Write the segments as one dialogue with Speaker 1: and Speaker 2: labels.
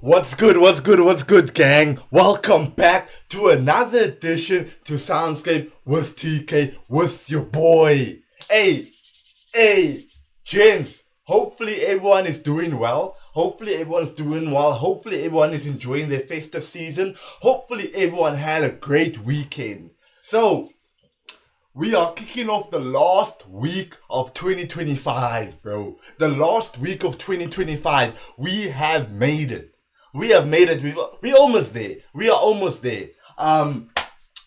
Speaker 1: What's good, gang? Welcome back to another edition to Soundscape with TK, with your boy. Hey, gents, hopefully everyone is doing well. Hopefully everyone is enjoying their festive season. Hopefully everyone had a great weekend. So, we are kicking off the last week of 2025, bro. The last week of 2025. We have made it. We're almost there. We are almost there.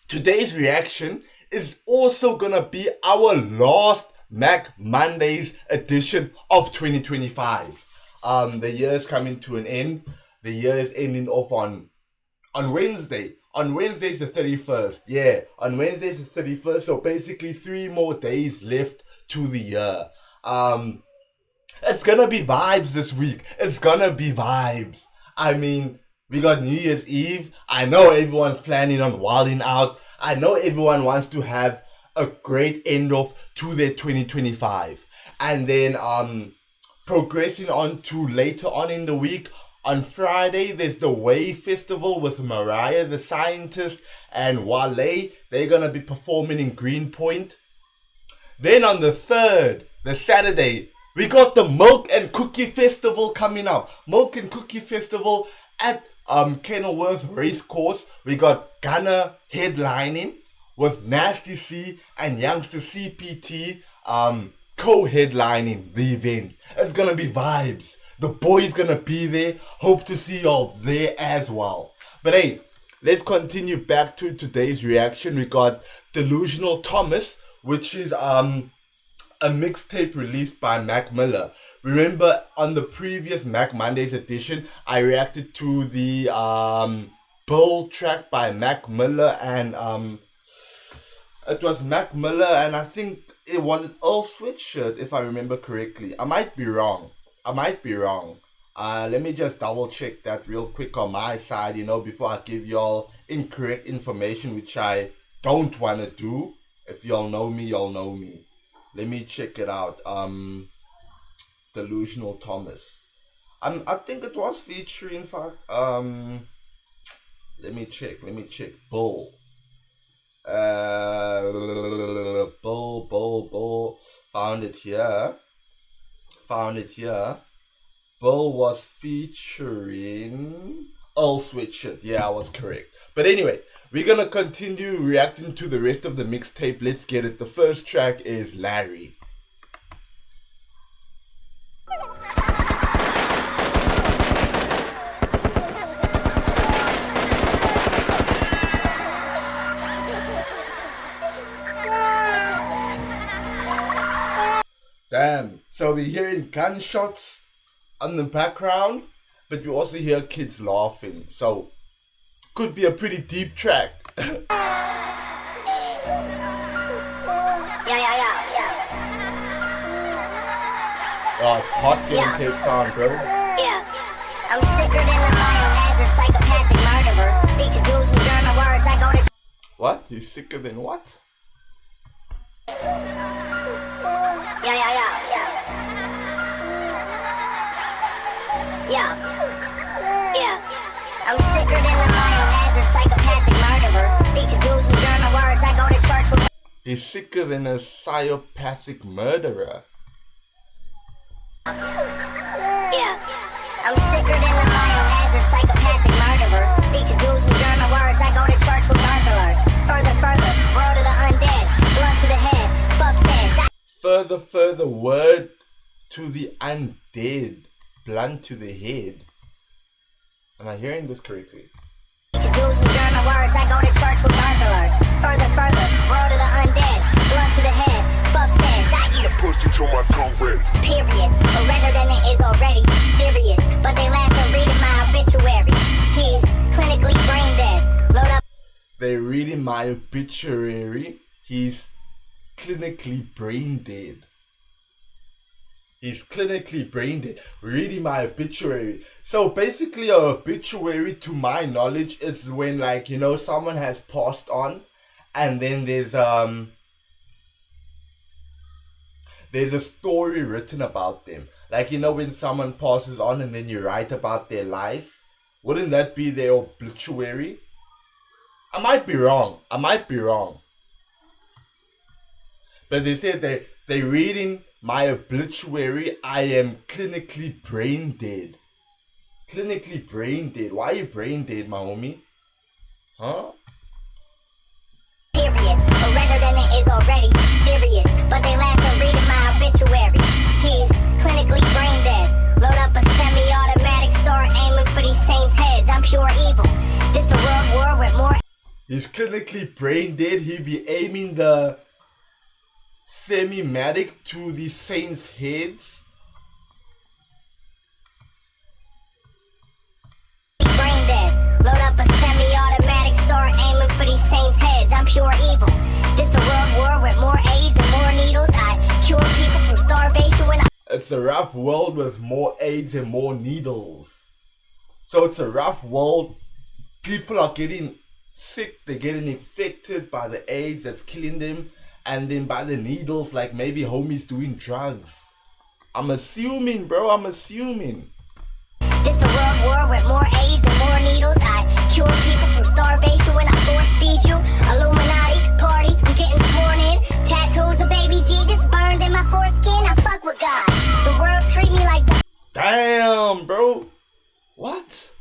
Speaker 1: Today's reaction is also gonna be our last Mac Mondays edition of 2025. The year is coming to an end. The year is ending off on Wednesday. On Wednesday is the 31st. Yeah, on Wednesday is the 31st. So basically 3 more days left to the year. It's gonna be vibes this week. It's gonna be vibes. I mean, we got New Year's Eve. I know everyone's planning on wilding out. I know everyone wants to have a great end off to their 2025. And then progressing on to later on in the week, on Friday, there's the Wave Festival with Mariah the Scientist and Wale. They're going to be performing in Greenpoint. Then on the 3rd, the Saturday, we got the Milk and Cookie Festival coming up. Milk and Cookie Festival at Kenilworth Racecourse. We got Gunna headlining with Nasty C and Youngster CPT co-headlining the event. It's going to be vibes. The boy's gonna be there. Hope to see y'all there as well. But hey, let's continue back to today's reaction. We got Delusional Thomas, which is a mixtape released by Mac Miller. Remember on the previous Mac Mondays edition, I reacted to the Bull track by Mac Miller, and it was Mac Miller, and I think it was an Earl Sweatshirt, if I remember correctly. I might be wrong. Let me just double check that real quick on my side, before I give y'all incorrect information, which I don't want to do. If y'all know me, y'all know me. Let me check it out. Delusional Thomas. I think it was featuring, in fact, let me check. Bull. Bull. Found it here. Bull was featuring Earl Sweatshirt. Yeah, I was correct. But anyway, we're gonna continue reacting to the rest of the mixtape. Let's get it. The first track is Larry. Damn, so we're hearing gunshots on the background, but we also hear kids laughing. So, could be a pretty deep track.
Speaker 2: Yeah.
Speaker 1: Oh, it's hot here in Cape Town, bro.
Speaker 2: Yeah. I'm sicker than a biohazard psychopathic murderer. Speak to Jews and German words. I go to...
Speaker 1: What? He's sicker than what?
Speaker 2: Yeah. I'm sicker than a biohazard psychopathic murderer. Speak to Jews and German words. I go to church with...
Speaker 1: He's sicker than a psychopathic murderer.
Speaker 2: Yeah. I'm sicker than a biohazard psychopathic murderer. Speak to Jews and German words. I go to church with burglars. Further, world of the undead. Blood to the head. Fuck feds.
Speaker 1: Further, word to the undead. Blunt to the head. Am I hearing this correctly?
Speaker 2: To Jews and German words, I go to church with burglars. Further, world of the undead. Blunt to the head. Fuck feds. I eat a
Speaker 3: pussy till my tongue red.
Speaker 2: period. Or redder than it is already. Serious, but they laugh and reading my obituary. He's clinically brain dead. Load up.
Speaker 1: They're reading my obituary. He's clinically brain dead. He's clinically brain dead. Reading my obituary. So basically, a obituary, to my knowledge, is when, like, someone has passed on, and then there's a story written about them. Like, when someone passes on and then you write about their life, Wouldn't that be their obituary? I might be wrong. But they said they're reading my obituary. I am clinically brain dead. Clinically brain dead. Why are you brain dead, my homie? Huh?
Speaker 2: Period. Or redder than it is already. Serious. But they laugh at reading my obituary. He's clinically brain dead. Load up a semi-automatic, start aiming for these saints' heads. I'm pure evil. This a world war with more.
Speaker 1: He's clinically brain dead. He'd be aiming the semi-matic to the saints' heads.
Speaker 2: Brain dead. Load up a semi-automatic, start aiming for these saints' heads. I'm pure evil. This a world war with more AIDS and more needles. I cure people from starvation when I.
Speaker 1: It's a rough world with more AIDS and more needles. So it's a rough world. People are getting sick. They're getting infected by the AIDS that's killing them. And then by the needles, like maybe homies doing drugs. I'm assuming, bro.
Speaker 2: This a world war with more AIDS and more needles. I cure people from starvation when I force feed you. Illuminati party, I'm getting sworn in. Tattoos of baby Jesus burned in my foreskin. I fuck with God. The world treat me like that.
Speaker 1: Damn, bro. What?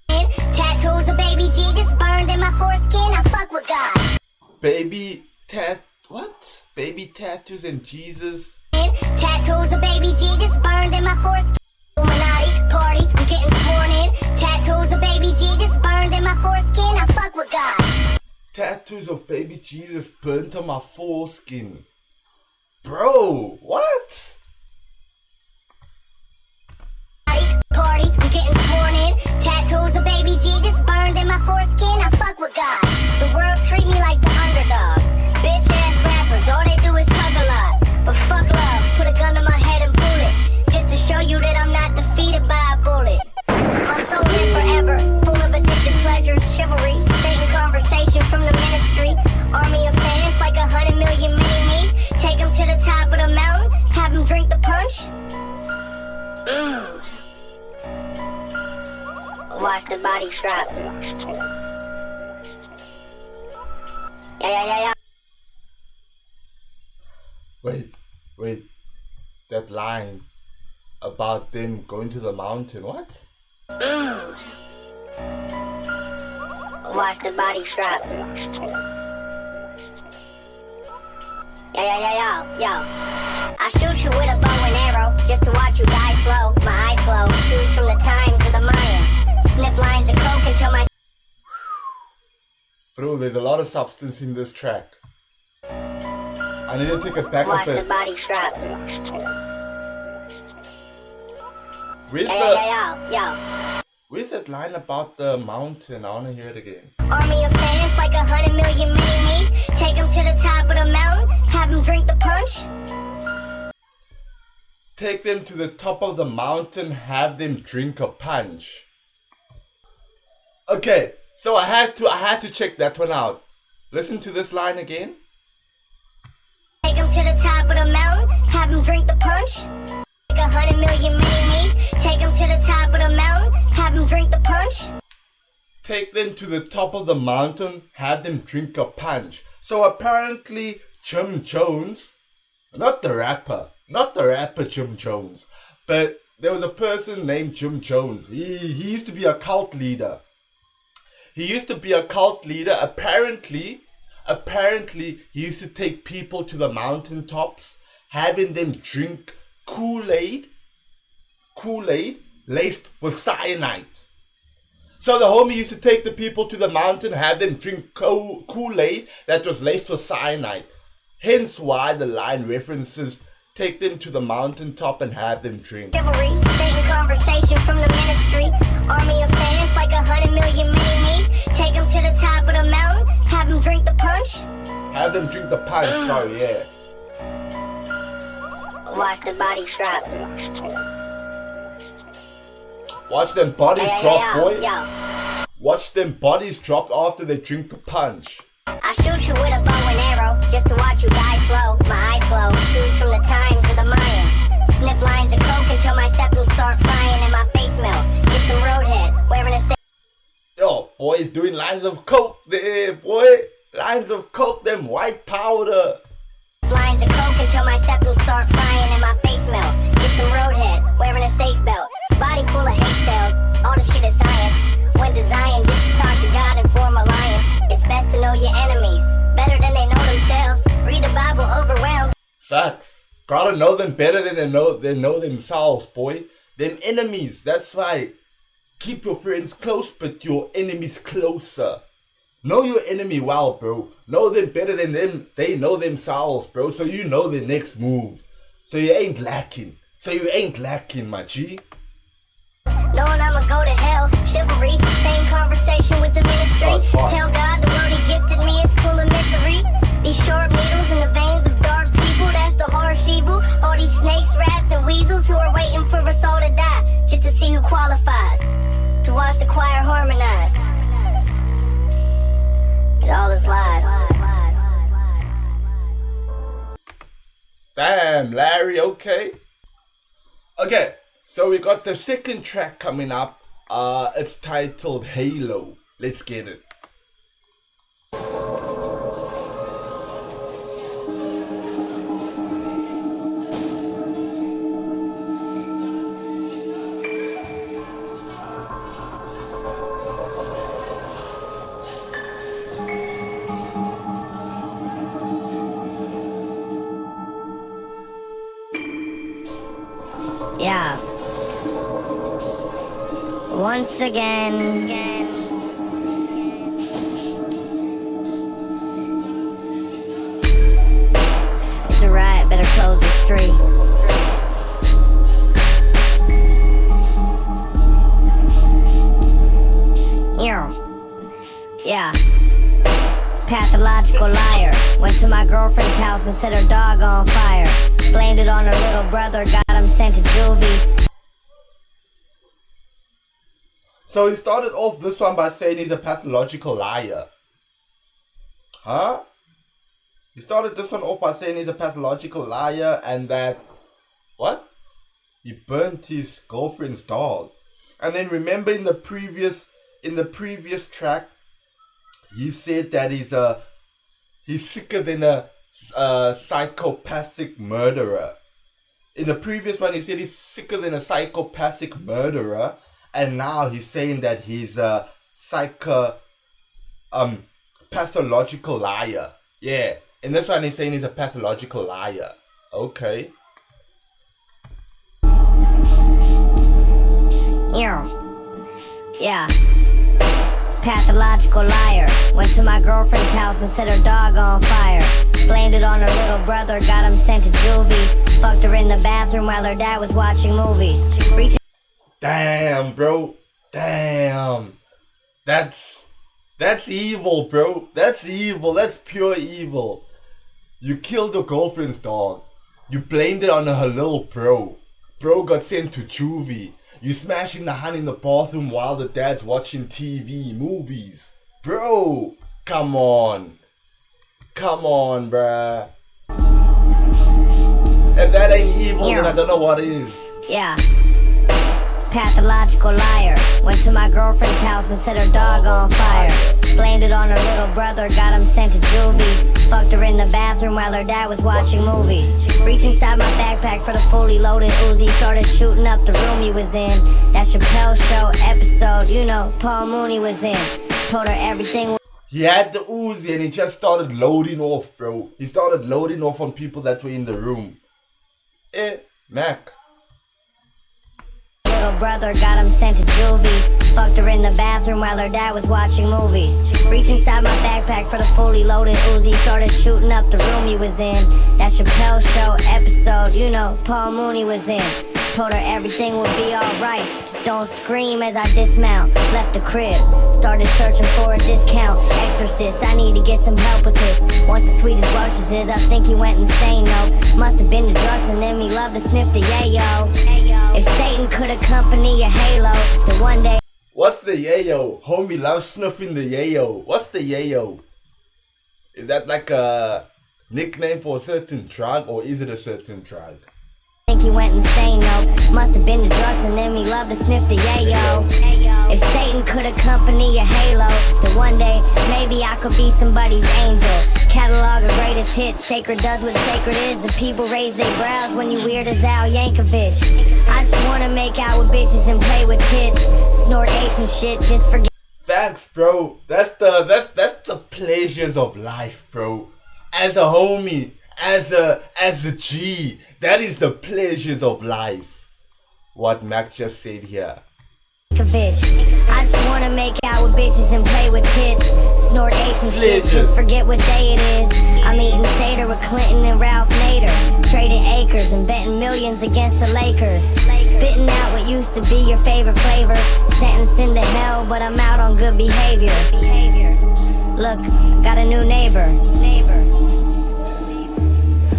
Speaker 2: Tattoos of baby Jesus burned in my foreskin. I fuck with God.
Speaker 1: Baby tattoos and Jesus.
Speaker 2: Tattoos of baby Jesus burned in my foreskin. Illuminati party, I'm getting sworn in. Tattoos of baby Jesus burned in my foreskin. I fuck with God.
Speaker 1: Tattoos of baby Jesus burnt on my foreskin. Bro, what?
Speaker 2: Party, I'm getting sworn in. Tattoos of baby Jesus burned in my foreskin. I fuck with God. The world treat me like the underdog. Bitch ass rappers, all they do is hug a lot. But fuck love, put a gun to my head and pull it. Just to show you that I'm not defeated by a bullet. My soul live forever, full of addicted pleasures, chivalry, Satan conversation from the ministry. Army of fans like 100 million mini-me's. Take them to the top of the mountain, have them drink the punch. Watch the bodies drop. Yeah.
Speaker 1: Wait. That line about them going to the mountain, what?
Speaker 2: Watch the bodies drop. Yo. I shoot you with a bow and arrow just to watch you die slow. My eyes glow, cues from the times of the Mayans. Sniff lines of coke until my.
Speaker 1: Bro, there's a lot of substance in this track. I need to take a back
Speaker 2: Watch
Speaker 1: of
Speaker 2: the
Speaker 1: it.
Speaker 2: bodies drop.
Speaker 1: Where's that line about the mountain? I want to hear it again.
Speaker 2: Army of fans like 100 million mini-me's. Take them to the top of the mountain, have them drink the punch.
Speaker 1: Take them to the top of the mountain, have them drink a punch. Okay, so I had to check that one out. Listen to this line again.
Speaker 2: Take them to the top of the mountain, have them drink the punch. Like 100 million mini-me's. Take them to the top of the mountain, have them drink the punch.
Speaker 1: Take them to the top of the mountain, have them drink a punch. So apparently Jim Jones, not the rapper Jim Jones, but there was a person named Jim Jones. He used to be a cult leader. Apparently, he used to take people to the mountaintops, having them drink Kool-Aid laced with cyanide. So the homie used to take the people to the mountain, have them drink Kool-Aid that was laced with cyanide. Hence why the line references take them to the mountaintop and have them drink.
Speaker 2: Chivalry, Satan conversation from the ministry. Army of fans like 100 million mini-me's. Take them to the top of the mountain, have them drink the punch.
Speaker 1: Have them drink the punch, sorry, yeah.
Speaker 2: Watch the bodies drop.
Speaker 1: Watch them bodies drop, boy. Watch them bodies drop after they drink the punch.
Speaker 2: I shoot you with a bow and arrow just to watch you die slow. My eyes glow, cues from the times of the Mayans. Sniff lines of coke until my septum start frying and my face melt. Get some roadhead.
Speaker 1: boys doing lines of coke there, boy. Lines of coke, them white powder.
Speaker 2: Lines of coke until my septum start frying and my face melt. Get some roadhead, wearing a safe belt. Body full of hate cells, all the shit is science. When designed just to talk to God and form alliance. It's best to know your enemies, better than they know themselves. Read the Bible overwhelmed.
Speaker 1: Facts. Gotta know them better than they know themselves, boy. Them enemies, that's why. Keep your friends close, but your enemies closer. Know your enemy well, bro. Know them better than them. They know themselves, bro. So you know the next move. So you ain't lacking. My G.
Speaker 2: Knowing I'ma go to hell, chivalry, same conversation with the ministry. Tell God the world he gifted me is full of misery. These sharp needles in the veins of dark people, that's the harsh evil. All these snakes, rats, and weasels who are waiting for us all to die, just to see who qualifies to watch the choir harmonize. It all is lies.
Speaker 1: Damn, Larry, okay. Okay, so we got the second track coming up. It's titled Halo. Let's get it.
Speaker 2: Yeah. Once again. It's a riot, better close the street. Yeah. Pathological liar. Went to my girlfriend's house and set her dog on fire. Blamed it on her little brother, got him sent to juvie.
Speaker 1: So he started off this one by saying he's a pathological liar. Huh? He started this one off by saying he's a pathological liar and that... What? He burnt his girlfriend's dog. And then remember in the previous track, he said that he's sicker than a psychopathic murderer. In the previous one, he said he's sicker than a psychopathic murderer, and now he's saying that he's a pathological liar. Yeah, in this one, he's saying he's a pathological liar. Okay.
Speaker 2: Yeah. Pathological liar. Went to my girlfriend's house and set her dog on fire. Blamed it on her little brother, got him sent to juvie. Fucked her in the bathroom while her dad was watching movies.
Speaker 1: Damn, bro. Damn. That's evil, bro. That's evil. That's pure evil. You killed your girlfriend's dog. You blamed it on her little bro. Bro got sent to juvie. You smashing the hand in the bathroom while the dad's watching TV, movies. Bro, come on. Come on, bruh. If that ain't evil, then I don't know what is.
Speaker 2: Yeah. Pathological liar. Went to my girlfriend's house and set her dog on fire. Blamed it on her little brother, got him sent to juvie. Fucked her in the bathroom while her dad was watching movies. Reached inside my backpack for the fully loaded Uzi. Started shooting up the room he was in. That Chappelle Show episode, you know, Paul Mooney was in. Told her everything.
Speaker 1: He had the Uzi and he just started loading off, bro. He started loading off on people that were in the room. Mac.
Speaker 2: Little brother got him sent to juvie. Fucked her in the bathroom while her dad was watching movies. Reached inside my backpack for the fully loaded Uzi. Started shooting up the room he was in. That Chappelle Show episode, you know, Paul Mooney was in. Told her everything would be alright. Just don't scream as I dismount. Left the crib, started searching for a discount. Exorcist, I need to get some help with this. Once as sweet as roaches is, I think he went insane though. Must have been the drugs and then he loved to sniff the yayo. If Satan could accompany a halo, then one day.
Speaker 1: What's the yayo? Homie loves sniffing the yayo. What's the yayo? Is that like a nickname for a certain drug or is it a certain drug?
Speaker 2: I think he went insane, though. Must have been the drugs and then me love to sniff the yayo. If Satan could accompany a halo, then one day, maybe I could be somebody's angel. Catalog of greatest hits, sacred does what sacred is, and people raise their brows when you weird as Al Yankovic. I just wanna make out with bitches and play with tits, snort H and shit, just forget.
Speaker 1: Facts, bro. That's the pleasures of life, bro. As a homie, as a G, that is the pleasures of life. What Mac just said here.
Speaker 2: I just wanna make out with bitches and play with tits, snort H and shit, just forget what day it is. I'm eating Seder with Clinton and Ralph Nader, trading acres and betting millions against the Lakers, spitting out what used to be your favorite flavor, sentenced into hell, but I'm out on good behavior. Look, got a new neighbor.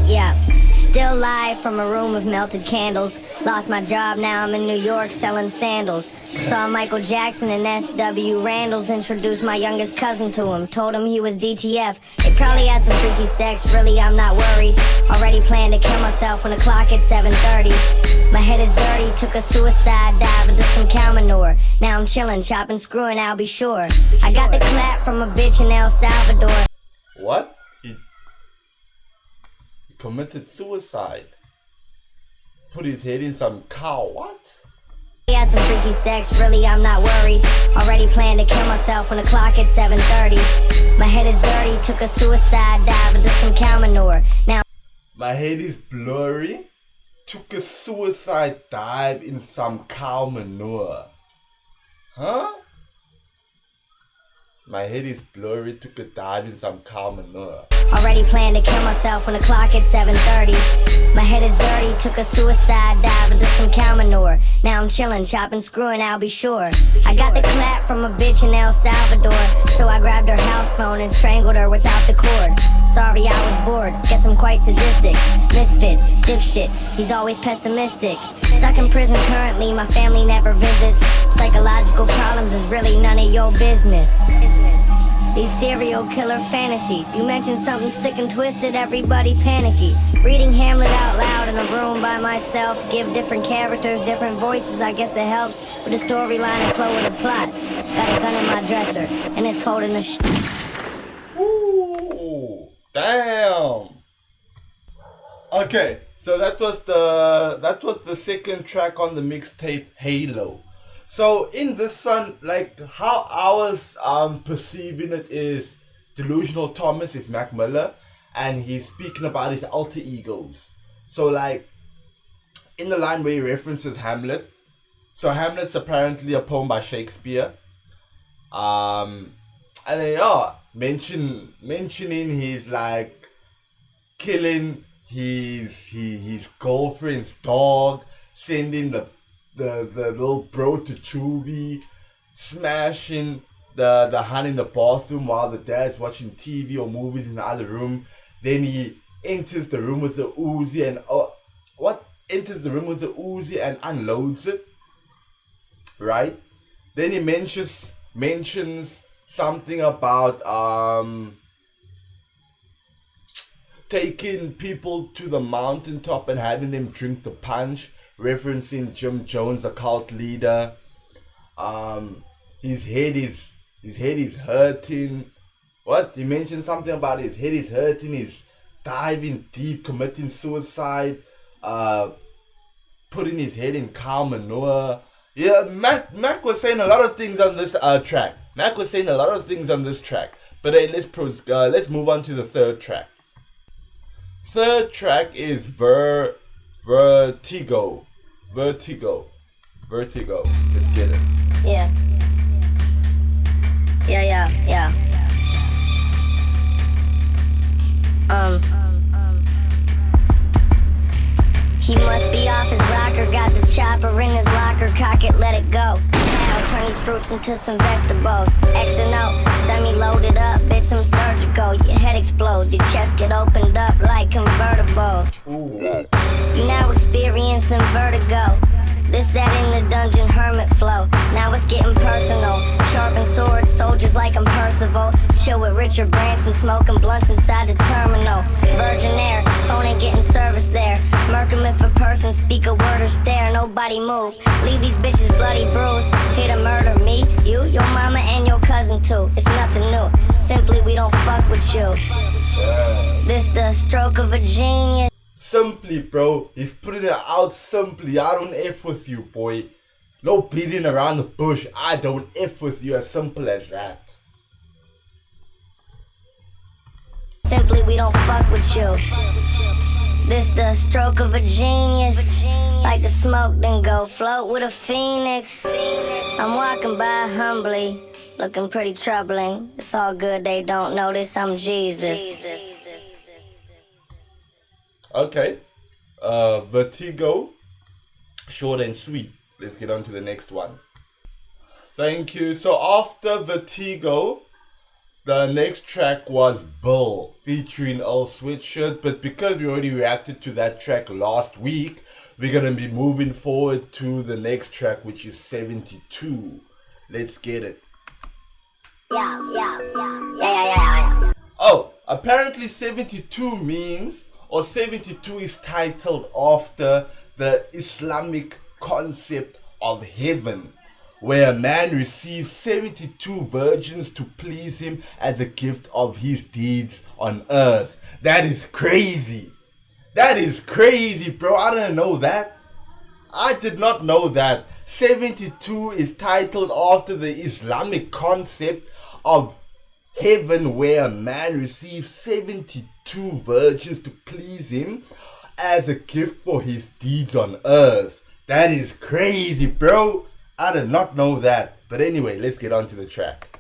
Speaker 2: Yeah. Still live from a room of melted candles. Lost my job, now I'm in New York selling sandals. Saw Michael Jackson and S.W. Randall's. Introduced my youngest cousin to him. Told him he was DTF. They probably had some freaky sex, really I'm not worried. Already planned to kill myself when the clock hit 7:30. My head is dirty, took a suicide dive into some cow manure. Now I'm chilling, chopping, screwing, I'll be sure. I got the clap from a bitch in El Salvador.
Speaker 1: What? Committed suicide. Put his head in some cow. What?
Speaker 2: He had some freaky sex, really I'm not worried. Already planned to kill myself when the clock hit 7:30. My head is dirty, took a suicide dive into some cow manure. Now
Speaker 1: my head is blurry. Took a suicide dive in some cow manure. Huh? My head is blurry, took a dive in some cow manure.
Speaker 2: Already planned to kill myself when the clock hit 7:30. My head is dirty, took a suicide dive into some cow manure. Now I'm chilling, chopping, screwing, I'll be sure. I got the clap from a bitch in El Salvador, so I grabbed her house phone and strangled her without the cord. Sorry I was bored, guess I'm quite sadistic. Misfit, dipshit, he's always pessimistic. Stuck in prison currently, my family never visits. Psychological problems is really none of your business. These serial killer fantasies. You mention something sick and twisted, everybody panicky. Reading Hamlet out loud in a room by myself. Give different characters different voices, I guess it helps with the storyline and flow of the plot. Got a gun in my dresser, and it's holding a
Speaker 1: Ooh, damn. Okay, so that was the second track on the mixtape, Halo. So in this one, like how I was perceiving it is Delusional Thomas is Mac Miller, and he's speaking about his alter egos. So like in the line where he references Hamlet, so Hamlet's apparently a poem by Shakespeare. And then mentioning his like killing his girlfriend's dog, sending the little bro to juvie, smashing the hun in the bathroom while the dad's watching TV or movies in the other room. Then he enters the room with the Uzi and unloads it. Right? Then he mentions something about taking people to the mountaintop and having them drink the punch, referencing Jim Jones, the cult leader. His head is hurting. What? He mentioned something about his head is hurting, he's diving deep, committing suicide, putting his head in cow manure. Yeah, Mac was saying a lot of things on this track. But hey, let's move on to the third track. Third track is Vertigo. Let's get it.
Speaker 2: Yeah. He must be off his rocker, got the chopper in his locker, cock it, let it go. Now turn these fruits into some vegetables. X and O, semi-loaded up, bitch, I'm surgical. Your head explodes, your chest get opened up like convertibles.
Speaker 1: Ooh.
Speaker 2: You now experiencing vertigo. This that in the dungeon hermit flow. Now it's getting personal. Sharpen swords, soldiers like I'm Percival. Chill with Richard Branson, smoking blunts inside the terminal. Virgin Air, phone ain't getting service there. Merkin if a person person speak a word or stare, nobody move. Leave these bitches bloody bruised. Here to murder me, you, your mama, and your cousin too. It's nothing new. Simply we don't fuck with you. This the stroke of a genius.
Speaker 1: Simply, bro. He's putting it out simply. I don't F with you, boy. No beating around the bush. I don't F with you. As simple as that.
Speaker 2: Simply we don't fuck with you. This the stroke of a genius. Like the smoke, then go float with a phoenix. I'm walking by humbly, looking pretty troubling. It's all good, they don't notice I'm Jesus.
Speaker 1: Okay. Vertigo. Short and sweet. Let's get on to the next one. Thank you. So after Vertigo, the next track was Bill featuring Earl Sweatshirt, but because we already reacted to that track last week, we're gonna be moving forward to the next track, which is 72. Let's get it.
Speaker 2: Yeah.
Speaker 1: Oh, apparently 72 means, or 72 is titled after the Islamic concept of heaven, where a man receives 72 virgins to please him as a gift of his deeds on earth. That is crazy. That is crazy, bro. I didn't know that. I did not know that. 72 is titled after the Islamic concept of heaven, where a man receives 72 virgins to please him as a gift for his deeds on earth. That is crazy, bro. I did not know that. But anyway, let's get on to the track.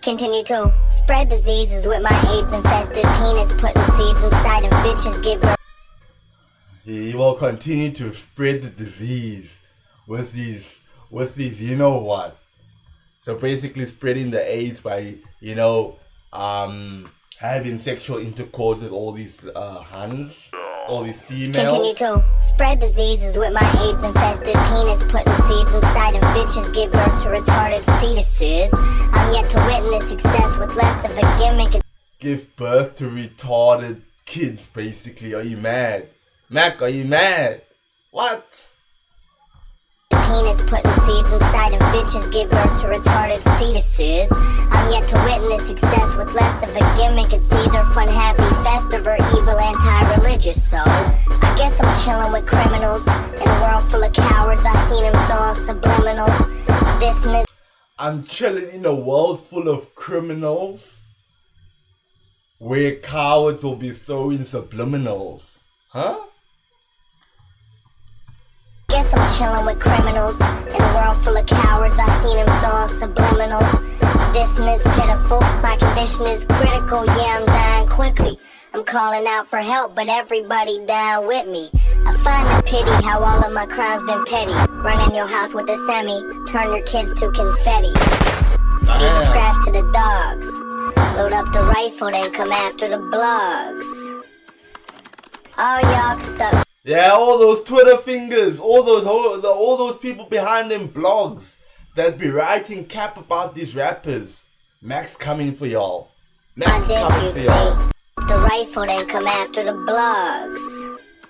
Speaker 2: Continue to spread diseases with my AIDS infested penis, putting seeds inside of bitches, give birth.
Speaker 1: He will continue to spread the disease with these, you know what? So basically spreading the AIDS by, having sexual intercourse with all these huns, all these females.
Speaker 2: Continue to spread diseases with my AIDS infested penis, putting seeds inside of bitches, give birth to retarded fetuses. I'm yet to witness success with less of a gimmick.
Speaker 1: Give birth to retarded kids, basically. Are you mad? Mac, are you mad? What?
Speaker 2: Penis putting seeds inside of bitches, give birth to retarded fetuses. I'm yet to witness success with less of a gimmick. It's either fun, happy, festive, or evil, anti-religious. So I guess I'm chilling with criminals in a world full of cowards. I seen them throwing subliminals. This and this.
Speaker 1: I'm chilling in a world full of criminals where cowards will be throwing subliminals. Huh?
Speaker 2: Guess I'm chilling with criminals in a world full of cowards. I seen them throwing subliminals. This and is pitiful. My condition is critical. Yeah, I'm dying quickly. I'm calling out for help, but everybody down with me. I find a pity how all of my crimes been petty. Run in your house with a semi, turn your kids to confetti. Feed the scraps to the dogs. Load up the rifle, then come after the blogs. All y'all can suck.
Speaker 1: Yeah, all those Twitter fingers, all those people behind them blogs that be writing cap about these rappers. Max coming for y'all. Max coming for y'all.
Speaker 2: The rifle, then come after the blogs.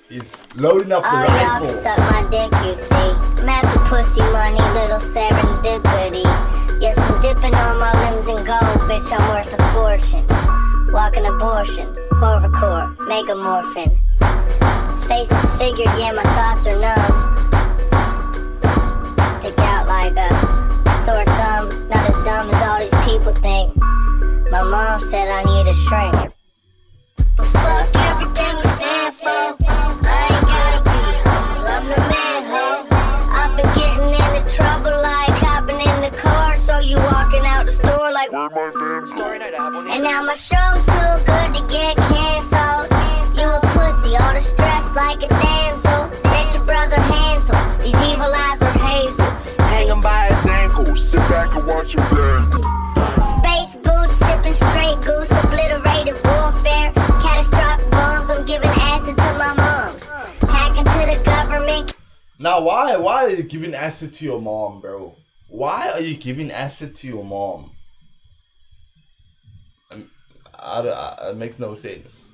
Speaker 1: He's loading up the
Speaker 2: all
Speaker 1: rifle.
Speaker 2: Y'all can suck my dick, you see. I'm after pussy money, little serendipity. Yes, I'm dipping on my limbs in gold, bitch, I'm worth a fortune. Walking abortion, horrorcore, megamorphin. Face is figured, yeah, my thoughts are numb. Stick out like a sore thumb, not as dumb as all these people think. My mom said I need a shrink. But fuck everything we stand for. I ain't gotta be humble, I'm the man, ho. I've been getting into trouble like hopping in the car, so you walking out the store like where my van? And now my show's too good to get canceled. You a pussy, all the stress like a damsel. Bet your brother Hansel, these evil eyes are hazel.
Speaker 3: Hang him by his ankles, sit back and watch him burn.
Speaker 2: Space boots, sipping straight goose, obliterated warfare. Catastrophic bombs, I'm giving acid to my moms. Hacking to the government.
Speaker 1: Now why are you giving acid to your mom, bro? Why are you giving acid to your mom? It makes no sense.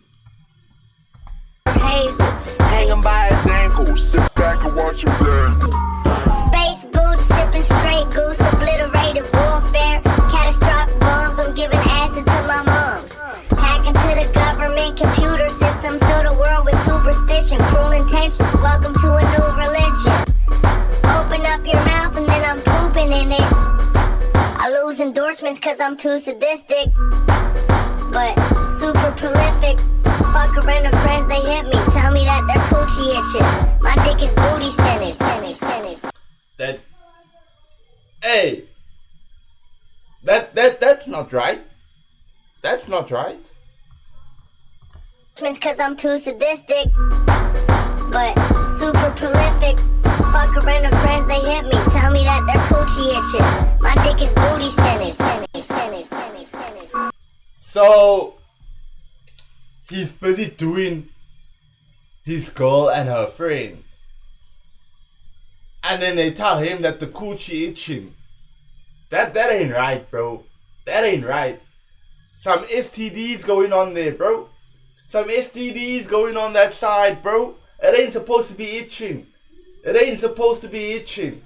Speaker 2: Hazel,
Speaker 3: Hanging by his ankles, sit back and watch him burn.
Speaker 2: space boots, sipping straight goose, obliterated warfare, catastrophic bombs. I'm giving acid to my moms. Hacking to the government computer system, fill the world with superstition, cruel intentions. Welcome to a new religion. Open up your mouth and then I'm pooping in it. I lose endorsements cause I'm too sadistic, but super prolific. Fuck around the friends, they hit me. Tell me that their coochie itches. My dick is booty sinners.
Speaker 1: That's not right. That's not right.
Speaker 2: Cause I'm too sadistic, but super prolific. Fuck around the friends, they hit me. Tell me that their coochie itches. My dick is booty sinners.
Speaker 1: So he's busy doing his girl and her friend, and then they tell him that the coochie itching. That ain't right, bro. That ain't right. Some STDs going on there, bro. Some STDs going on that side, bro. It ain't supposed to be itching. It ain't supposed to be itching.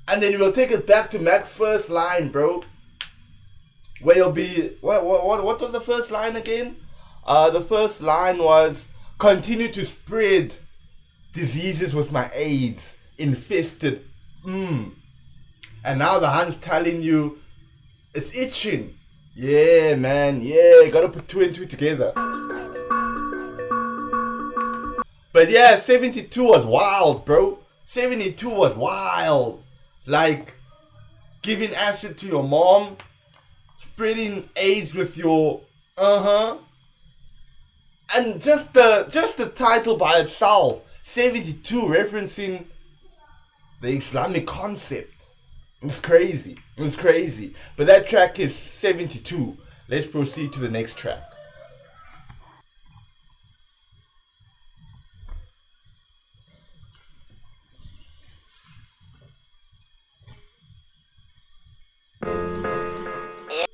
Speaker 1: And then we'll take it back to Mac's first line, bro. Where you'll be... What was the first line again? The first line was... Continue to spread diseases with my AIDS. Infested. And now the hand's telling you... It's itching. Yeah, man. Yeah, gotta put 2 and 2 together. But yeah, 72 was wild, bro. 72 was wild. Like, giving acid to your mom, spreading AIDS with your and just the title by itself, 72, referencing the Islamic concept. It's crazy. It's crazy. But that track is 72. Let's proceed to the next track.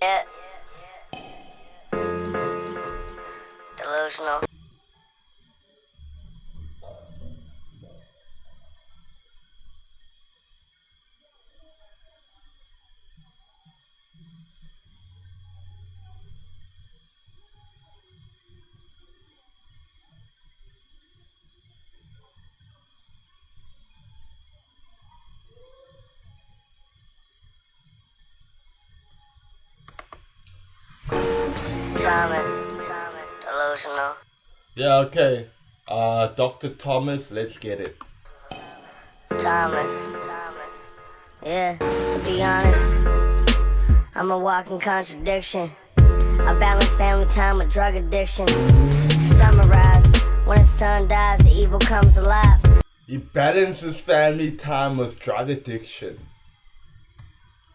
Speaker 2: Yeah. Delusional. Thomas. Delusional.
Speaker 1: Yeah, okay. Dr. Thomas, let's get it.
Speaker 2: Thomas. Yeah, to be honest, I'm a walking contradiction. I balance family time with drug addiction. To summarize, when a son dies, the evil comes alive.
Speaker 1: He balances family time with drug addiction.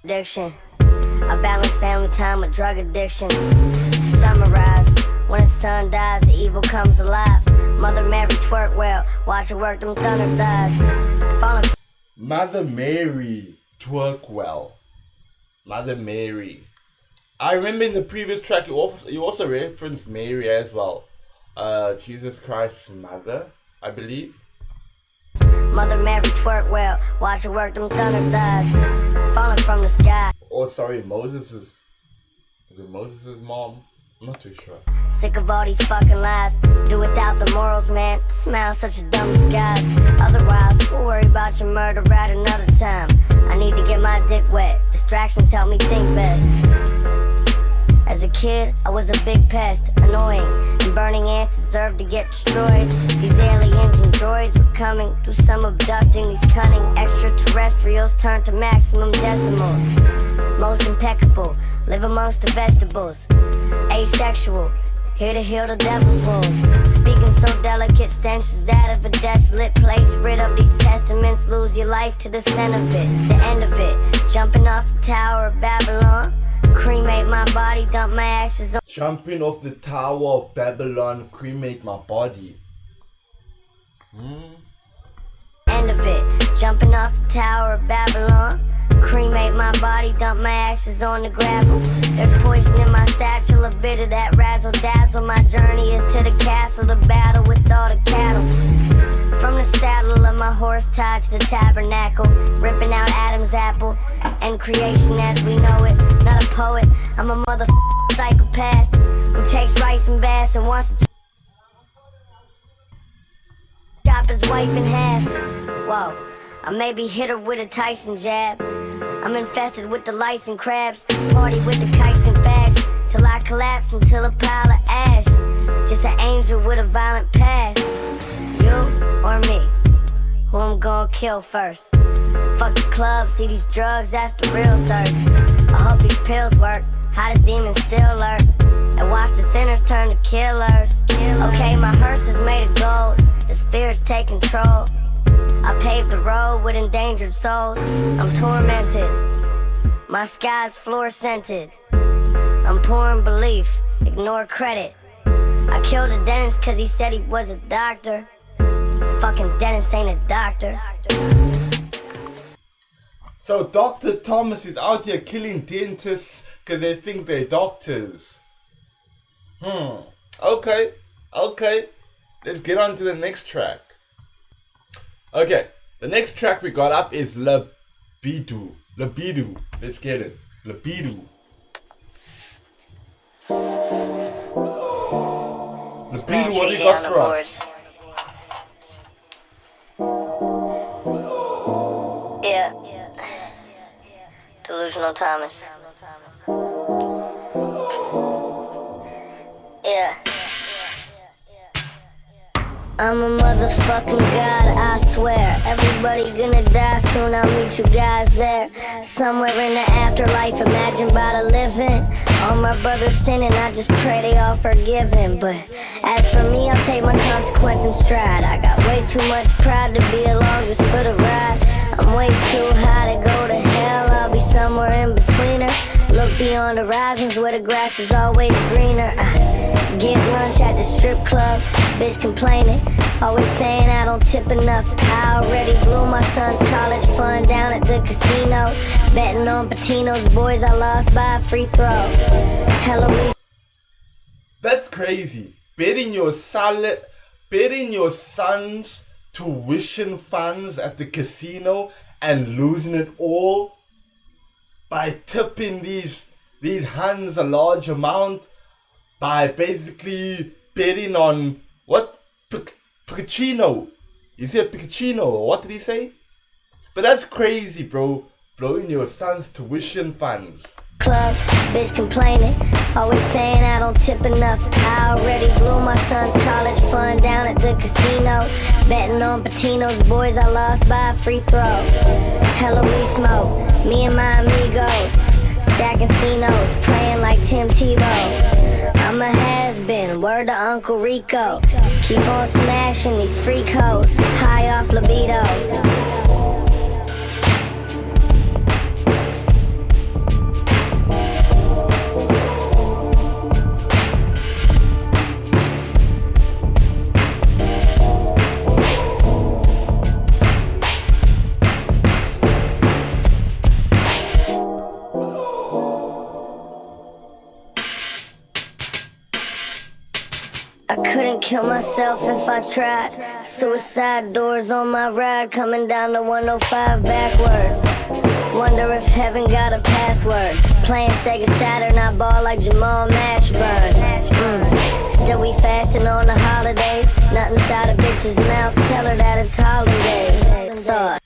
Speaker 2: I balance family time with drug addiction. To summarize, when a son dies, the evil comes alive. Mother Mary twerk well, watch her work them thunder thighs. Falling.
Speaker 1: Mother Mary twerk well. Mother Mary. I remember in the previous track you also referenced Mary as well. Jesus Christ's mother, I believe.
Speaker 2: Mother Mary twerk well, watch her work them thunder thighs. Falling from the sky.
Speaker 1: Oh, sorry, Moses' mom? I'm not too sure.
Speaker 2: Sick of all these fucking lies. Do without the morals, man. Smile such a dumb disguise. Otherwise, we'll worry about your murder at another time. I need to get my dick wet. Distractions help me think best. As a kid, I was a big pest, annoying, and burning ants deserve to get destroyed. These aliens and droids were coming, do some abducting. These cunning extraterrestrials turn to maximum decimals. Most impeccable, live amongst the vegetables. Asexual, here to heal the devil's wounds. Speaking so delicate, stenches out of a desolate place. Rid of these testaments, lose your life to the scent of it. The end of it, jumping off the Tower of Babylon. Cremate my body, dump my ashes on.
Speaker 1: Jumping off the Tower of Babylon, cremate my body.
Speaker 2: End of it, Jumping off the Tower of Babylon. Cremate my body, dump my ashes on the gravel. There's poison in my satchel, a bit of that razzle dazzle. My journey is to the castle, to battle with all the cattle. From the saddle of my horse tied to the tabernacle, ripping out Adam's apple and creation as we know it. Not a poet, I'm a motherfucking psychopath who takes rice and baths and wants to chop his wife in half. Whoa, I maybe hit her with a Tyson jab. I'm infested with the lice and crabs. Party with the kites and fags till I collapse until a pile of ash. Just an angel with a violent past. You or me? Who I'm gonna kill first? Fuck the club, see these drugs, that's the real thirst. I hope these pills work, how the demons still lurk, and watch the sinners turn to killers. Okay, my hearse is made of gold, the spirits take control. I paved the road with endangered souls. I'm tormented, my sky's fluorescented. I'm pouring belief, ignore credit. I killed a dentist cause he said he was a doctor. Fucking dentist ain't a doctor.
Speaker 1: So Dr. Thomas is out here killing dentists because they think they're doctors. Okay. Let's get on to the next track. Okay, the next track we got up is Libido. Let's get it. Libido, what do you got for us?
Speaker 2: Yeah. Delusional Thomas. Yeah. I'm a motherfucking god, I swear. Everybody gonna die soon, I'll meet you guys there. Somewhere in the afterlife, imagined by the living. All my brothers sinning, I just pray they all forgiven. But as for me, I'll take my consequence in stride. I got way too much pride to be along just for the ride. I'm way too high to go to hell, I'll be somewhere in between her. Look beyond the horizons where the grass is always greener. Get lunch at the strip club, bitch complaining, always saying I don't tip enough. I already blew my son's college fund down at the casino, betting on Patino's boys I lost by a free throw. Halloween.
Speaker 1: That's crazy. Betting your son's tuition funds at the casino and losing it all by tipping these hands a large amount, by basically betting on what? Picachino. You said Picachino, or what did he say? But that's crazy, bro. Blowing your son's tuition funds.
Speaker 2: Club, bitch complaining, always saying I don't tip enough. I already blew my son's college fund down at the casino, betting on Patino's boys I lost by a free throw. Hella we smoke, me and my amigos, stacking C-notes, praying like Tim Tebow. I'm a has-been, word to Uncle Rico. Keep on smashing these freak hoes, high off libido. I couldn't kill myself if I tried. Suicide doors on my ride, coming down to 105 backwards. Wonder if heaven got a password. Playing Sega Saturn, I ball like Jamal Mashburn. Still we fasting on the holidays. Nothing inside a bitch's mouth, tell her that it's holidays. So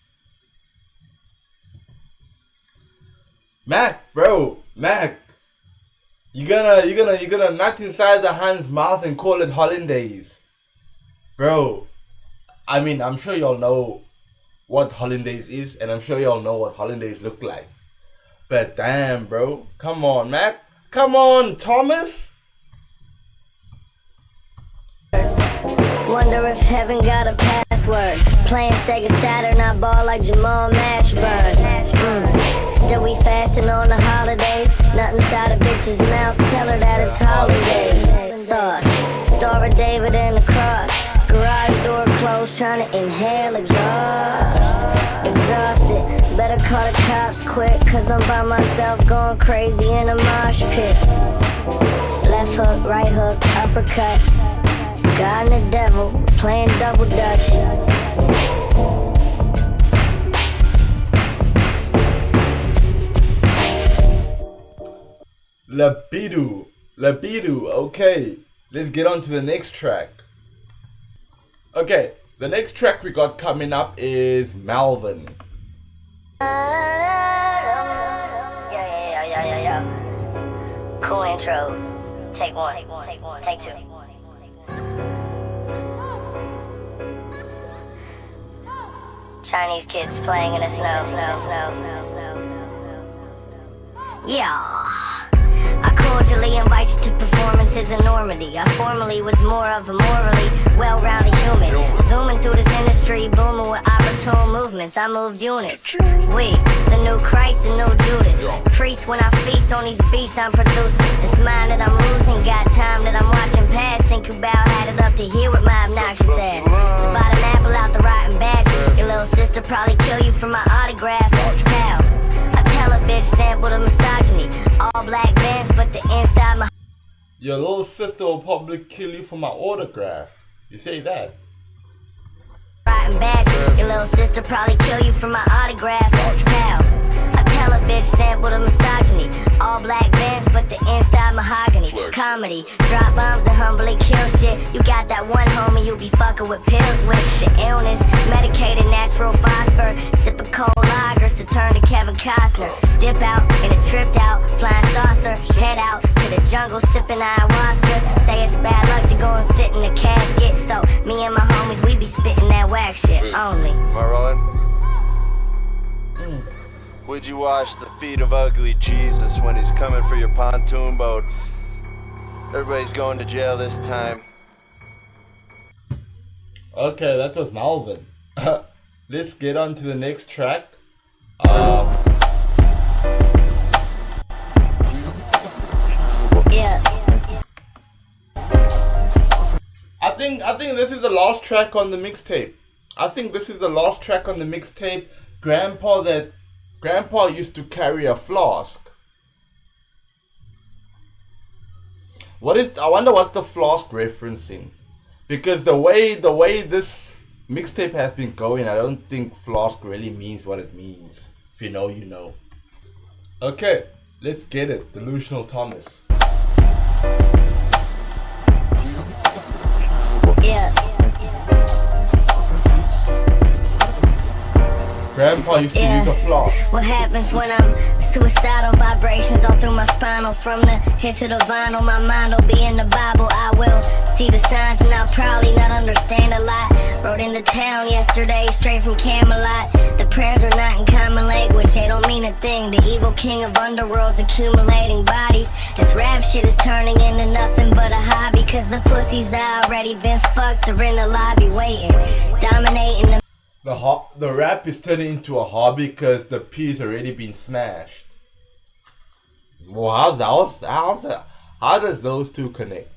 Speaker 1: Mac, bro, Mac. You're gonna nut inside the hand's mouth and call it hollandaise. Bro, I mean, I'm sure y'all know what hollandaise is, and I'm sure y'all know what hollandaise look like. But damn, bro. Come on, Mac. Come on, Thomas.
Speaker 2: wonder if heaven got a password. Playing Sega Saturn, I ball like Jamal Mashburn. Still we fasting on the holidays. Nothing inside a bitch's mouth, tell her that it's holidays. Sauce, Star of David and the cross. Garage door closed, trying to inhale exhaust. call the cops quick, cause I'm by myself going crazy in a mosh pit. Left hook, right hook, uppercut. God and the devil, playing double dutch.
Speaker 1: Labidu, okay. Let's get on to the next track. Okay, the next track we got coming up is Malvin.
Speaker 2: Yeah. Cool intro. Take one. Take two. Chinese kids playing in the snow. Yeah. I cordially invite you to performances in Normandy. I formerly was more of a morally well-rounded human. Zooming through this industry, booming with opportune movements. I moved units. We, the new Christ and new Judas. Priest, when I feast on these beasts I'm producing. It's mine that I'm losing, got time that I'm watching past. Think you bow had it up to here with my obnoxious ass. To buy an apple out the rotten batch. Your little sister probably kill you for my autograph. Pal, I tell a bitch sample the misogyny. All black bands, but the inside my
Speaker 1: Your little sister will probably kill you for my autograph. You say that?
Speaker 2: rotten batch. Your little sister probably kill you for my autograph. Pal, I tell a bitch sample the misogyny. All black bands, but the inside mahogany. Comedy, drop bombs and humbly kill shit. You got that one homie you be fucking with pills with. The illness, medicated natural phosphor. Sipping cold lagers to turn to Kevin Costner. Dip out in a tripped out flying saucer. Head out to the jungle sipping ayahuasca. Say it's bad luck to go and sit in the casket. So me and my homies, we be spitting that whack shit only.
Speaker 4: Am I rolling? Would you wash the feet of ugly Jesus when he's coming for your pontoon boat? Everybody's going to jail this time.
Speaker 1: Okay, that was Malvin. Let's get on to the next track.
Speaker 2: Yeah.
Speaker 1: I think this is the last track on the mixtape. Grandpa used to carry a flask. I wonder what's the flask referencing? Because the way this mixtape has been going, I don't think flask really means what it means. If you know, you know. Okay, let's get it. Delusional Thomas.
Speaker 2: Yeah.
Speaker 1: Grandpa used to use a flask.
Speaker 2: What happens when I'm suicidal vibrations all through my spinal? From the hits of the vinyl, my mind will be in the Bible. I will see the signs and I'll probably not understand a lot. Rode into town yesterday, straight from Camelot. The prayers are not in common language, they don't mean a thing. The evil king of underworld's accumulating bodies. This rap shit is turning into nothing but a hobby. Cause the pussies already been fucked, they're in the lobby waiting, dominating the
Speaker 1: The rap is turning into a hobby because the P's already been smashed. Well, how's that? How does those two connect?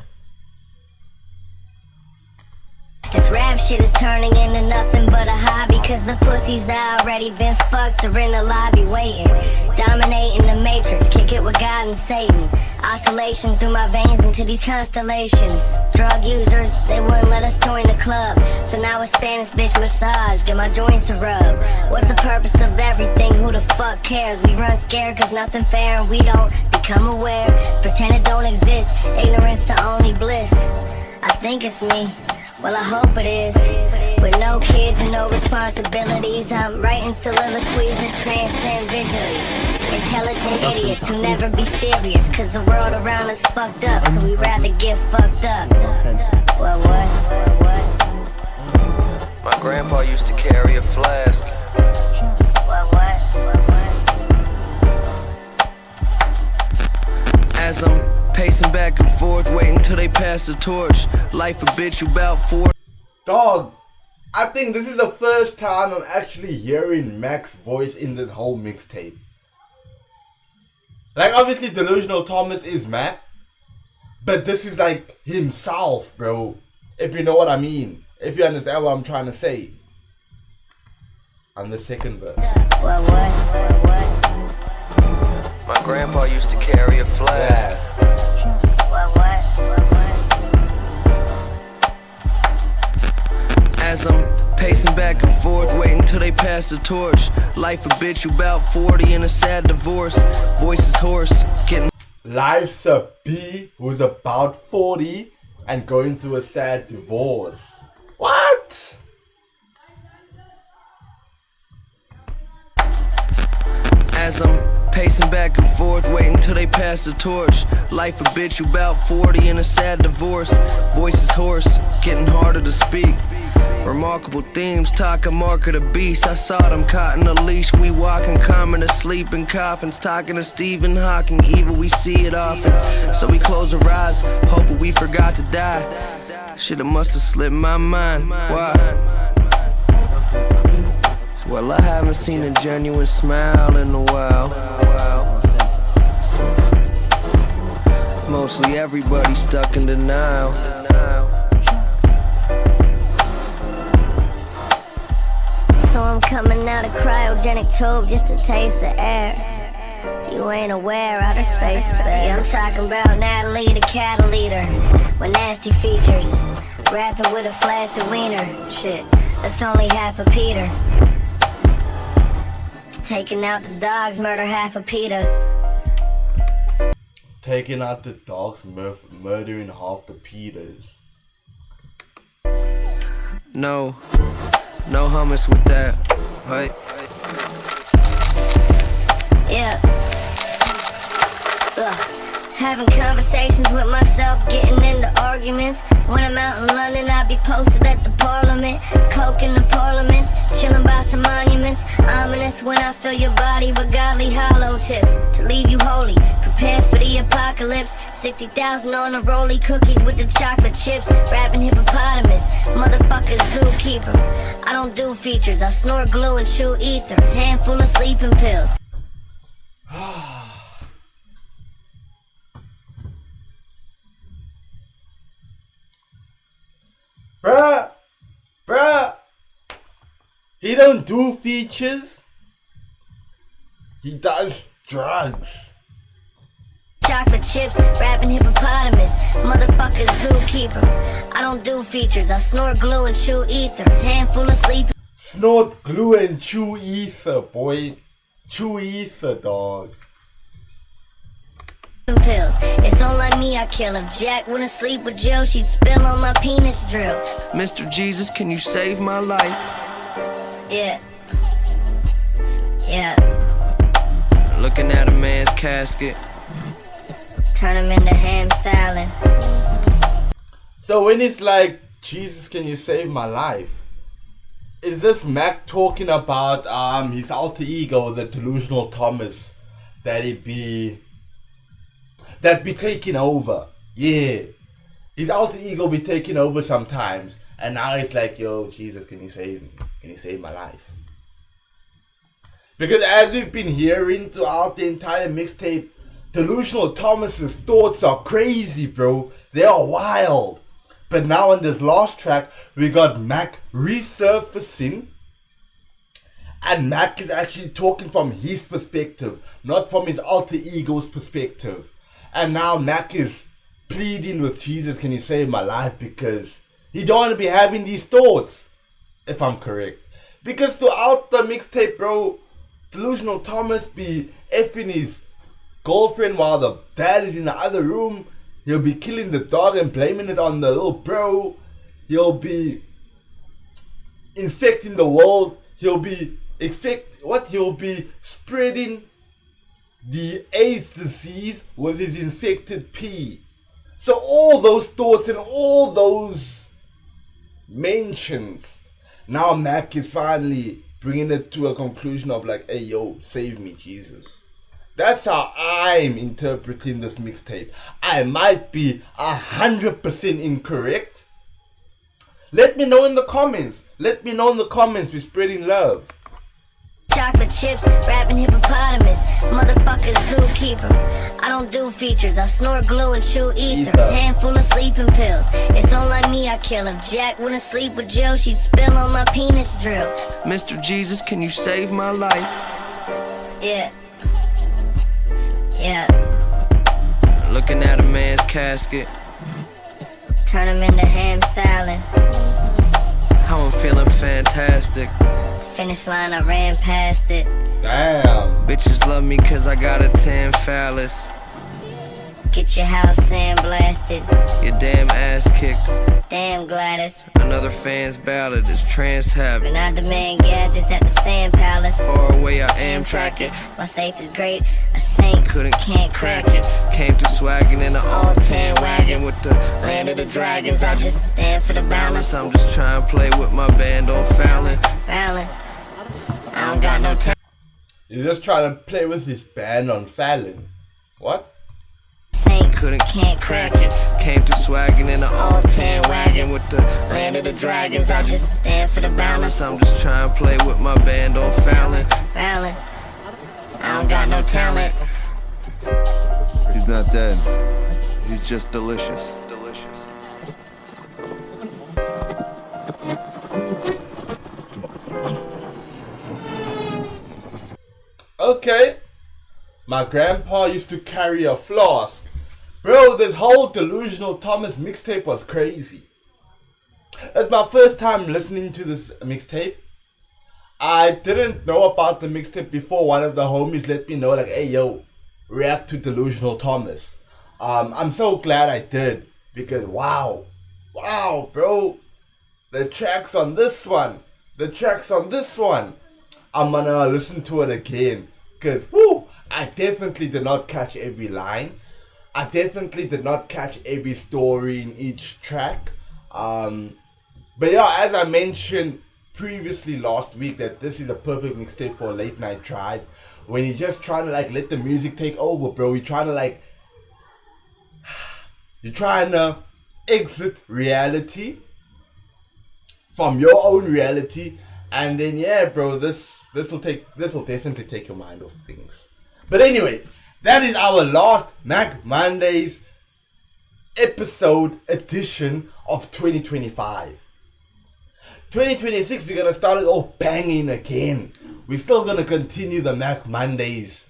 Speaker 2: This rap shit is turning into nothing but a hobby. Cause the pussies already been fucked, they're in the lobby waiting, dominating the matrix, kick it with God and Satan. Oscillation through my veins into these constellations. Drug users, they wouldn't let us join the club. So now it's Spanish bitch massage, get my joints a rub. What's the purpose of everything? Who the fuck cares? We run scared cause nothing fair and we don't become aware. Pretend it don't exist, ignorance the only bliss. I think it's me, well I hope it is. With no kids and no responsibilities, I'm writing soliloquies that transcend visually. Intelligent idiots who never be serious, cause the world around us fucked up, so we rather get fucked up. What?
Speaker 5: My grandpa used to carry a flask.
Speaker 2: What?
Speaker 5: As I'm pacing back and forth, waiting till they pass the torch. Life a bitch, you bout for.
Speaker 1: Dog, I think this is the first time I'm actually hearing Mac's voice in this whole mixtape. Like, obviously Delusional Thomas is Mac, but this is like himself, bro. If you know what I mean. If you understand what I'm trying to say. On the second verse.
Speaker 5: My grandpa used to carry a flask. As I'm pacing back and forth, waiting till they pass the torch. Life a bitch, you bout 40 in a sad divorce. Voice is hoarse, getting.
Speaker 1: Life's a B who's about 40 and going through a sad divorce. What?
Speaker 5: As I'm pacing back and forth, waiting till they pass the torch. Life a bitch, you bout 40 in a sad divorce. Voice is hoarse, getting harder to speak. Remarkable themes, talking mark of the beast. I saw them caught in a leash. We walking, common asleep in coffins. Talking to Stephen Hawking, evil we see it often. So we close our eyes, hoping we forgot to die. Shit, it must have slipped my mind. Why? Well, I haven't seen a genuine smile in a while. Mostly everybody stuck in denial.
Speaker 2: So I'm coming out of cryogenic tube just to taste the air. You ain't aware, outer space is bad. Yeah, I'm talking about Natalie the cattle eater with nasty features, rapping with a flaccid wiener. Shit, that's only half a Peter. Taking out the dogs, murder half a Peter.
Speaker 1: Taking out the dogs, murdering half the Peters.
Speaker 5: No hummus with that, right?
Speaker 2: Yeah. Having conversations with myself, getting into arguments. When I'm out in London, I be posted at the Parliament. Coke in the parliaments, chilling by some monuments. Ominous when I fill your body with godly hollow tips to leave you holy. Prepare for the apocalypse. 60,000 on a rollie, cookies with the chocolate chips. Rapping hippopotamus, motherfucker zookeeper. I don't do features, I snort glue and chew ether. Handful of sleeping pills.
Speaker 1: Bruh, he don't do features, he does drugs.
Speaker 2: Chocolate chips, rapping hippopotamus, motherfucker zookeeper. I don't do features, I snort glue and chew ether. Handful of sleeping.
Speaker 1: Snort glue and chew ether, boy. Chew ether, dog.
Speaker 2: Pills. It's all like me, I kill. If Jack wouldn't sleep with Jill, she'd spill on my penis drill.
Speaker 5: Mr. Jesus, can you save my life?
Speaker 2: Yeah.
Speaker 5: Looking at a man's casket.
Speaker 2: Turn him into ham salad.
Speaker 1: So when it's like, Jesus, can you save my life? Is this Mac talking about his alter ego, the Delusional Thomas, that be taking over? Yeah, his alter ego be taking over sometimes, and now it's like, yo, Jesus, can you save me? Can you save my life? Because as we've been hearing throughout the entire mixtape, Delusional Thomas's thoughts are crazy, bro. They are wild. But now on this last track, we got Mac resurfacing, and Mac is actually talking from his perspective, not from his alter ego's perspective. And now Mac is pleading with Jesus, can you save my life? Because he don't want to be having these thoughts, if I'm correct. Because throughout the mixtape, bro, Delusional Thomas be effing his girlfriend while the dad is in the other room. He'll be killing the dog and blaming it on the little bro. He'll be infecting the world. He'll be spreading the AIDS disease with his infected pee. So all those thoughts and all those mentions, now Mac is finally bringing it to a conclusion of like, hey yo, save me, Jesus. That's how I'm interpreting this mixtape. I might be 100% incorrect. Let me know in the comments. We're spreading love.
Speaker 2: Chocolate chips, rapping hippopotamus, motherfucker zookeeper. I don't do features, I snort glue and chew ether. Handful of sleeping pills, it's on like me I kill. If Jack wouldn't sleep with Jill, she'd spill on my penis drill.
Speaker 5: Mr. Jesus, can you save my life?
Speaker 2: Yeah. Yeah.
Speaker 5: Looking at a man's casket,
Speaker 2: Turn him into ham salad.
Speaker 5: how I'm feeling fantastic.
Speaker 2: Finish line, I ran past it.
Speaker 1: Damn.
Speaker 5: Bitches love me cause I got a tan phallus.
Speaker 2: Get your house sandblasted.
Speaker 5: Your damn ass kicked.
Speaker 2: Damn Gladys.
Speaker 5: Another fan's ballad is trans habit.
Speaker 2: And I demand gadgets at the sand palace.
Speaker 5: Far away I am tracking.
Speaker 2: My safe is great, a saint can't crack it.
Speaker 5: Came through swagging in an all tan wagon with the
Speaker 2: Land of the dragons, I just stand for the balance.
Speaker 5: I'm just trying to play with my band on Fallon.
Speaker 2: Fallon, I don't got no time.
Speaker 1: He's just trying to play with his band on Fallon. What?
Speaker 2: Saint
Speaker 5: Can't crack it. Came through swagging in an all tan wagon with the
Speaker 2: Land of the dragons, I just stand for the balance.
Speaker 5: I'm just trying to play with my band on Fallon.
Speaker 2: Fallon, I don't got no talent.
Speaker 4: He's not dead. He's just delicious.
Speaker 1: Okay. My grandpa used to carry a flask. Bro, this whole Delusional Thomas mixtape was crazy. That's my first time listening to this mixtape. I didn't know about the mixtape before one of the homies let me know, like, hey yo, react to Delusional Thomas. I'm so glad I did, because wow, bro, the tracks on this one, I'm gonna listen to it again, because I definitely did not catch every line. I definitely did not catch every story in each track. But yeah, as I mentioned previously last week, that this is a perfect mixtape for a late night drive. When you're just trying to like let the music take over, bro. You're trying to exit reality from your own reality. And then yeah, bro, this will definitely take your mind off things. But anyway, that is our last Mac Mondays episode edition of 2025. 2026, we're gonna start it all banging again. We're still gonna continue the Mac Mondays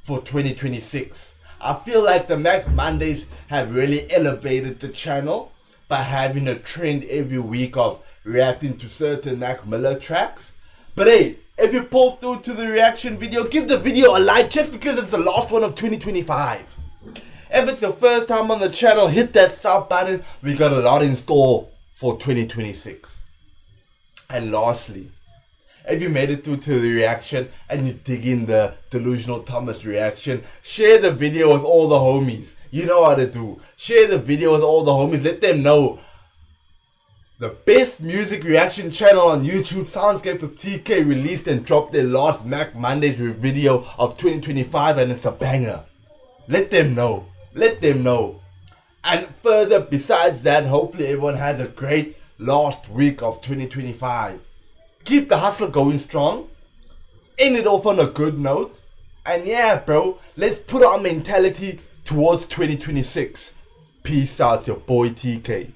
Speaker 1: for 2026. I feel like the Mac Mondays have really elevated the channel by having a trend every week of reacting to certain Mac Miller tracks. But hey, if you pulled through to the reaction video, give the video a like just because it's the last one of 2025. If it's your first time on the channel, hit that sub button. We got a lot in store for 2026. And lastly, if you made it through to the reaction and you dig in the Delusional Thomas reaction, share the video with all the homies. You know how to do. Share the video with all the homies. Let them know the best music reaction channel on YouTube, Soundscape with TK, released and dropped their last Mac Mondays video of 2025, and it's a banger. Let them know. Let them know. And further, besides that, hopefully everyone has a great last week of 2025. Keep the hustle going strong. End it off on a good note. And yeah, bro, let's put our mentality towards 2026. Peace out, your boy TK.